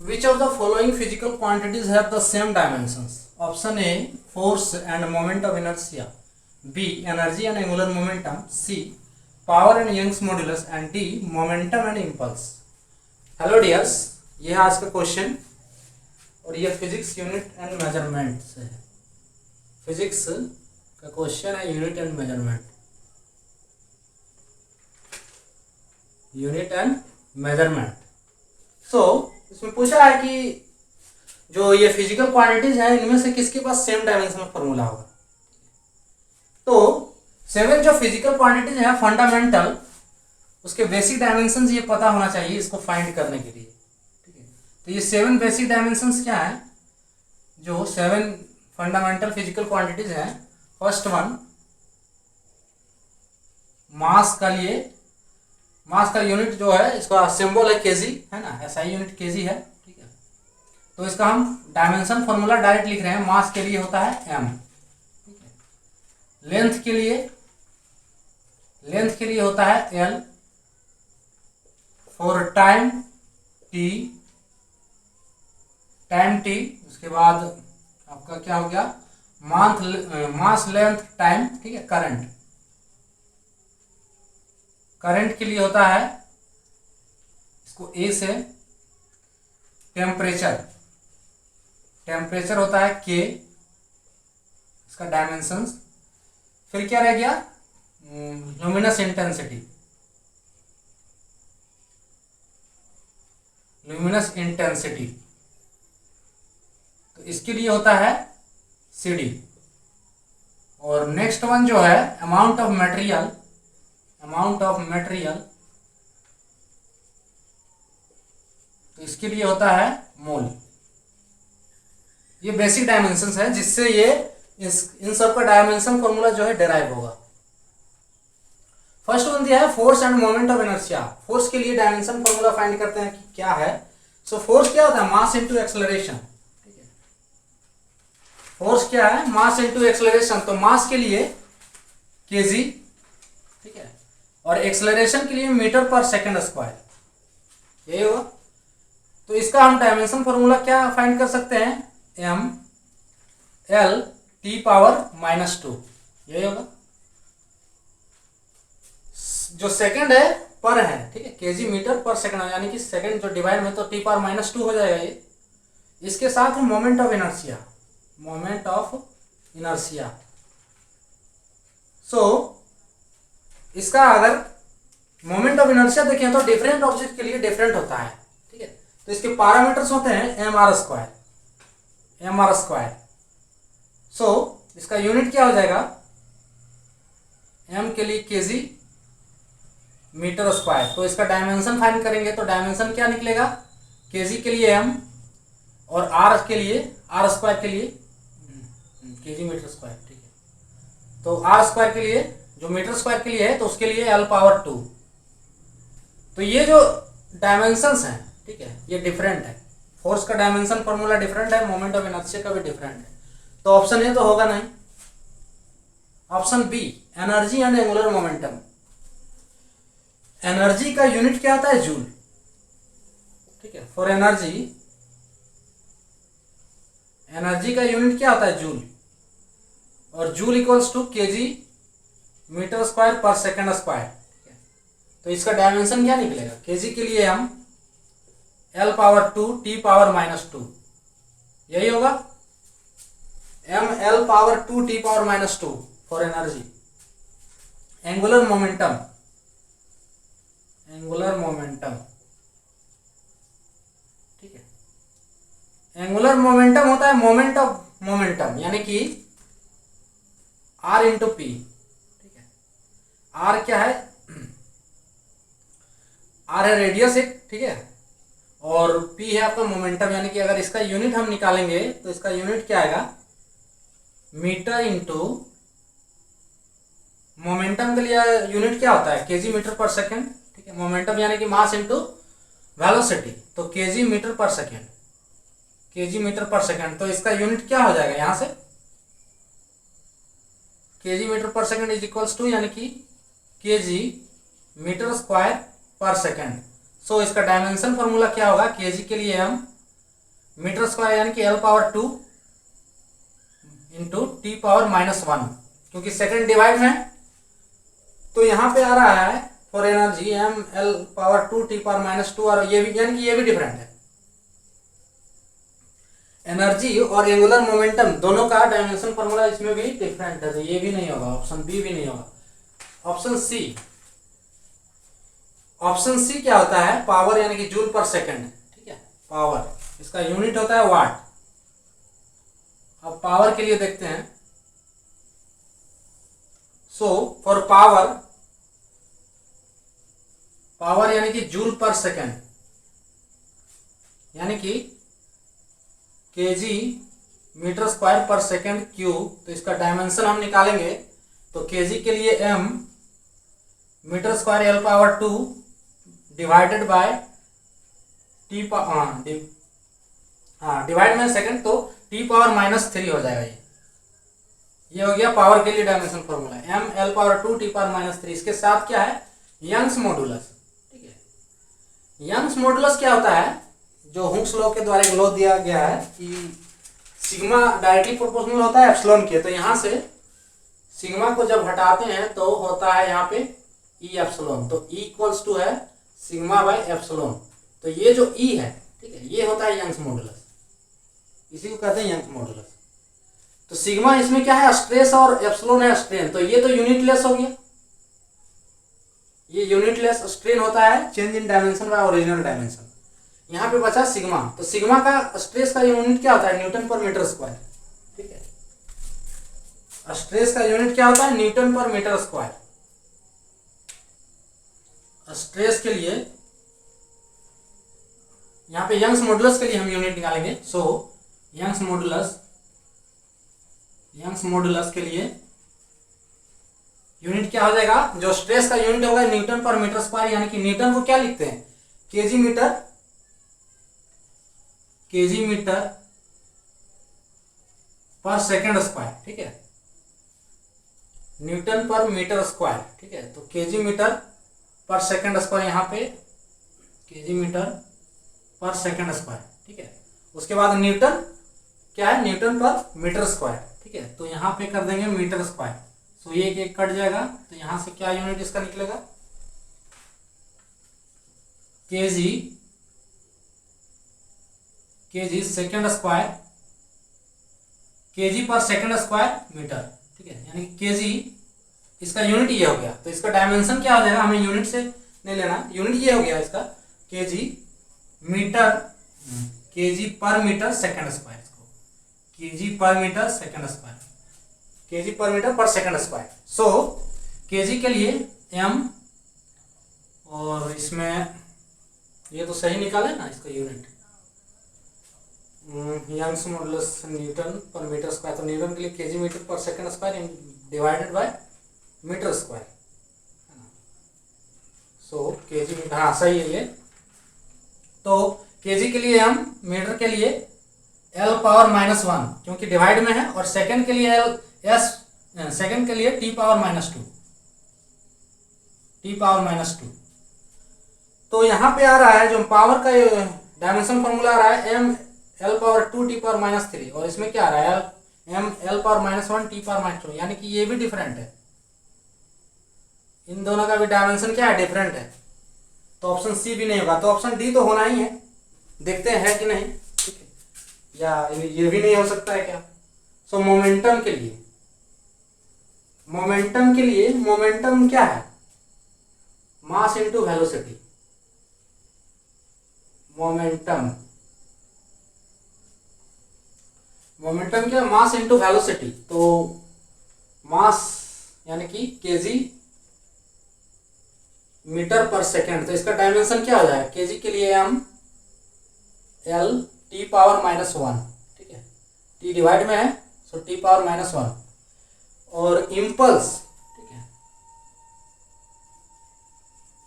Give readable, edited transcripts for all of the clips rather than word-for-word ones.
Which of the following physical quantities have the same dimensions? Option A, force and moment of inertia. B, energy and angular momentum. C, power and Young's modulus. And D, momentum and impulse. Hello dears, ये है आज का question और ये physics unit and measurement से है। Physics का question है unit and measurement. Unit and measurement. So इसमें पूछा है कि जो ये फिजिकल क्वांटिटीज हैं इनमें से किसके पास सेम डायमेंशनल फॉर्मूला होगा। तो सेवन जो फिजिकल क्वांटिटीज हैं फंडामेंटल, उसके बेसिक डायमेंशंस ये पता होना चाहिए इसको फाइंड करने के लिए। ठीक है, तो ये सेवन बेसिक डायमेंशंस क्या है जो सेवन फंडामेंटल फिजिकल क्वांटिटीज हैं। फर्स्ट वन, मास का लिए, मास का यूनिट जो है इसका सिंबल है केजी, है ना, एसआई यूनिट केजी है। ठीक है, तो इसका हम डायमेंशन फॉर्मूला डायरेक्ट लिख रहे हैं। मास के लिए होता है एम। ठीक है, लेंथ के लिए होता है एल। फॉर टाइम टी, उसके बाद आपका क्या हो गया, मास लेंथ टाइम। ठीक है, करंट के लिए होता है इसको ए से टेम्परेचर होता है के, इसका डायमेंशंस। फिर क्या रह गया, लुमिनस इंटेंसिटी, तो इसके लिए होता है सीडी। और नेक्स्ट वन जो है अमाउंट ऑफ मटेरियल, तो इसके लिए होता है मोल। ये बेसिक डायमेंशंस है जिससे ये इन सब का डायमेंशन फॉर्मूला जो है डेराइव होगा। फर्स्ट वन दिया है force end moment of inertia. Force के लिए डायमेंशन फॉर्मूला फाइंड करते हैं कि क्या है। सो फोर्स क्या होता है, मास इनटू एक्सेलरेशन। ठीक है, फोर्स क्या है, मास इनटू एक्सेलरेशन। तो मास के लिए केजी, ठीक है, और एक्सेलरेशन के लिए मीटर पर सेकंड स्क्वायर, यही होगा। तो इसका हम डायमेंशन फॉर्मूला क्या फाइंड कर सकते हैं, एम एल टी पावर -2, यही होगा। जो सेकंड है पर है, ठीक है, केजी मीटर पर सेकंड, यानी कि सेकंड जो डिवाइड में तो टी पावर -2 हो जाएगा ये। इसके साथ है मोमेंट ऑफ इनर्शिया। सो इसका अगर मोमेंट ऑफ इनर्शिया देखें तो डिफरेंट ऑब्जेक्ट के लिए डिफरेंट होता है। ठीक है, तो इसके पैरामीटर्स होते हैं एम आर स्क्वायर। सो इसका यूनिट क्या हो जाएगा, एम के लिए केजी मीटर स्क्वायर। तो इसका डायमेंशन फाइंड करेंगे तो डायमेंशन क्या निकलेगा, केजी के लिए एम और आर स्क्वायर के लिए केजी मीटर स्क्वायर। ठीक है, तो आर स्क्वायर के लिए जो मीटर स्क्वायर के लिए है तो उसके लिए एल पावर 2। तो ये जो डायमेंशंस हैं, ठीक है, ये डिफरेंट है। फोर्स का डायमेंशन फॉर्मूला डिफरेंट है, मोमेंट ऑफ इनर्शिया का भी डिफरेंट है। तो ऑप्शन ए तो होगा नहीं। Option B, energy and angular momentum. Energy का यूनिट क्या होता है, जूल। ठीक है, फॉर एनर्जी का यूनिट क्या होता है, जूल। और joule equals to KG metre square पर सेकंड स्क्वायर। ठीक है, तो इसका डायमेंशन क्या निकलेगा, केजी के लिए हम एल पावर 2 टी पावर -2, यही होगा। M L power 2 T power -2 for energy. Angular momentum, ठीक है, एंगुलर मोमेंटम होता है मोमेंट ऑफ मोमेंटम, यानी कि आर इंटू पी। ठीक है, आर क्या है, आर है रेडियस एक, ठीक है, और पी है आपका मोमेंटम, यानी कि अगर इसका यूनिट हम निकालेंगे तो इसका यूनिट क्या आएगा, मीटर इंटू मोमेंटम के लिए यूनिट क्या होता है, केजी मीटर पर सेकेंड। ठीक है, मोमेंटम यानी कि मास इंटू वेलोसिटी, तो केजी मीटर पर सेकेंड। तो इसका यूनिट क्या हो जाएगा, यहां से केजी मीटर पर सेकेंड इज इक्वल्स टू, यानी कि केजी मीटर स्क्वायर पर सेकेंड। सो इसका डायमेंशन फॉर्मूला क्या होगा, केजी के लिए हम मीटर स्क्वायर यानी कि L power 2 into T power -1, क्योंकि सेकंड डिवाइड में, तो यहाँ पे आ रहा है for energy mL power 2 T power -2, और ये भी यानी कि ये भी डिफरेंट है। एनर्जी और एंगुलर मोमेंटम दोनों का डायमेंशन फॉर्मूला इसमें भी डिफरेंट है, तो ये भी नहीं होगा, ऑप्शन बी भी नहीं होगा। ऑप्शन सी क्या होता है, पावर यानी कि जूल पर सेकंड, ठीक है, पावर इसका यूनिट होता है वाट। अब पावर के लिए देखते हैं, सो फॉर पावर यानी कि जूल पर सेकंड, यानी कि केजी मीटर स्क्वायर पर सेकंड क्यूब, तो इसका डायमेंशन हम निकालेंगे, तो केजी के लिए m metre square L power 2 divided by T divide में सेकंड, तो टी पावर -3 हो जाएगा। ये हो गया पावर के लिए dimension formula, m L power 2 T power -3। इसके साथ क्या है, यंग्स मॉडुलस, ठीक है। यंग्स मॉडुलस क्या होता है, जो हुक्स लॉ के द्वारा एक लॉ दिया गया है कि सिग्मा डायरेक्टली प्रोपोर्शनल होता है एप्सिलॉन के, तो यहाँ से सिग्मा को जब हटाते हैं तो होता है यहाँ पे ई एप्सिलॉन, तो ई इक्वल्स टू है सिग्मा बाय एप्सिलॉन। तो ये जो ई है, ठीक है, ये होता है यंग्स मॉडुलस, इसी को कहते हैं यंग्स मॉडुलस। तो सिग्मा इसमें क्या है, स्ट्रेस, और एप्सिलॉन है स्ट्रेन, तो ये तो यूनिटलेस हो गया, ये यूनिटलेस। स्ट्रेन होता है change in dimension by original dimension. यहाँ पे बचा सिग्मा, तो सिग्मा का स्ट्रेस का यूनिट क्या होता है, न्यूटन पर मीटर स्क्वायर, ठीक है। स्ट्रेस का यूनिट क्या होता है, न्यूटन पर मीटर स्क्वायर। स्ट्रेस के लिए यहाँ पे यंग्स मॉडुलस के लिए हम यूनिट निकालेंगे, सो यंग्स मॉडुलस के लिए यूनिट क्या हो जाएगा, जो स्ट्रेस का यूनिट होगा न्यूटन पर मीटर स्क्वायर, यानी कि न्यूटन को क्या लिखते हैं, केजी मीटर पर सेकंड स्क्वायर, ठीक है, न्यूटन पर मीटर स्क्वायर, ठीक है। तो केजी मीटर पर सेकंड स्क्वायर, यहाँ पे केजी मीटर पर सेकंड स्क्वायर, ठीक है। उसके बाद न्यूटन क्या है, न्यूटन पर मीटर स्क्वायर, ठीक है। तो यहाँ पे कर देंगे मीटर स्क्वायर, सो ये एक कट जाएगा, तो यहां से क्या यूनिट इसका निकलेगा, केजी सेकंड स्क्वायर, केजी पर सेकंड स्क्वायर मीटर, ठीक है, यानी केजी इसका यूनिट ये हो गया। तो इसका डायमेंशन क्या हो जाएगा, हमें यूनिट से नहीं लेना, यूनिट ये हो गया इसका केजी पर मीटर सेकंड स्क्वायर, इसको केजी पर मीटर सेकंड स्क्वायर, केजी पर मीटर पर सेकंड स्क्वायर। सो केजी के लिए m, और इसमें ये तो सही निकाले ना इसका यूनिट, यंग्स मॉडुलस न्यूटन पर मीटर स्क्वायर, तो न्यूटन के लिए केजी मीटर पर second square divided by metre square, so KG metre, हाँ सही है ये। तो केजी के लिए m, मीटर के लिए L पावर -1 क्योंकि डिवाइड में है, और सेकंड के लिए सेकंड के लिए टी पावर -2। तो यहाँ पे आ रहा है जो पावर का डायमेंशन फॉर्मूला आ रहा है m L power 2 T power -3, और इसमें क्या आ रहा है m L power -1 T power -2, यानी कि ये भी डिफरेंट है, इन दोनों का भी डायमेंशन क्या है, डिफरेंट है। तो ऑप्शन सी भी नहीं होगा, तो ऑप्शन डी तो होना ही है, देखते हैं कि नहीं, ठीक है, या ये भी नहीं हो सकता है क्या। सो मोमेंटम के लिए मोमेंटम क्या है, मास इनटू वेलोसिटी। मोमेंटम क्या, मास इनटू वेलोसिटी। तो मास यानी कि केजी मीटर पर सेकंड, तो इसका डायमेंशन क्या हो जाएगा, केजी के लिए m L टी पावर -1, ठीक है, टी डिवाइड में है, सो टी पावर -1, और इम्पल्स, ठीक है,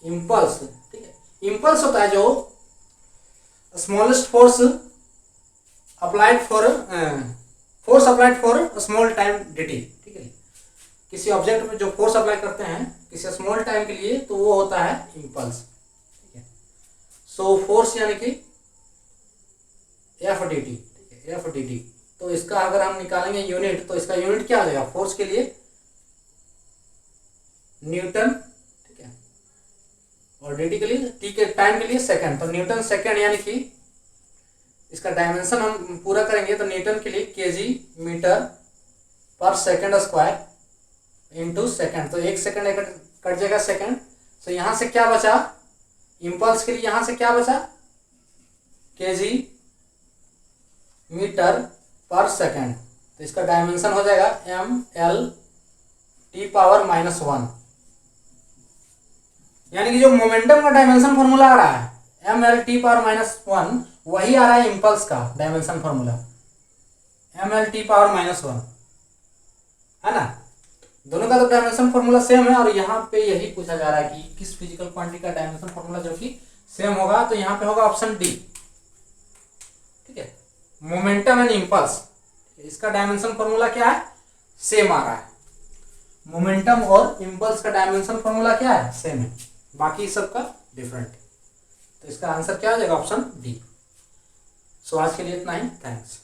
इम्पल्स, ठीक है, इम्पल्स होता है जो smallest force applied for small time dt, ठीक है, किसी ऑब्जेक्ट में जो फोर्स अप्लाई करते हैं किसी स्मॉल टाइम के लिए, तो वो होता है इम्पल्स, ठीक है। सो फोर्स यानी कि एफ डी टी, ठीक है, एफ डी टी। तो इसका अगर हम निकालेंगे यूनिट, तो इसका यूनिट क्या आ जाएगा, फोर्स के लिए न्यूटन, ठीक है, और डी टी के लिए, टी के टाइम के लिए सेकंड, तो न्यूटन सेकंड, यानी कि इसका डायमेंशन हम पूरा करेंगे तो न्यूटन के लिए केजी मीटर पर सेकंड स्क्वायर इंटू सेकंड, तो एक सेकंड कट जाएगा सेकंड। तो यहां से क्या बचा, इम्पल्स के लिए यहां से क्या बचा, केजी मीटर पर सेकंड, तो इसका डायमेंशन हो जाएगा एम एल टी पावर -1, यानी कि जो मोमेंटम का डायमेंशन फॉर्मूला आ रहा है एम एल टी पावर -1, वही आ रहा है इम्पल्स का dimension formula M L T power -1, है ना। दोनों का तो डायमेंशन फॉर्मूला सेम है, और यहाँ पे यही पूछा जा रहा है कि किस फिजिकल क्वांटिटी का डायमेंशन फॉर्मूला जो कि सेम होगा, तो यहाँ पे होगा ऑप्शन डी, ठीक है, मोमेंटम एंड इम्पल्स। इसका डायमेंशन फॉर्मूला क्या है, सेम आ रहा है, मोमेंटम और इम्पल्स का डायमेंशन फॉर्मूला क्या है, सेम है, बाकी सबका डिफरेंट है। तो इसका आंसर क्या हो जाएगा, ऑप्शन डी। सो आज के लिए इतना ही, थैंक्स।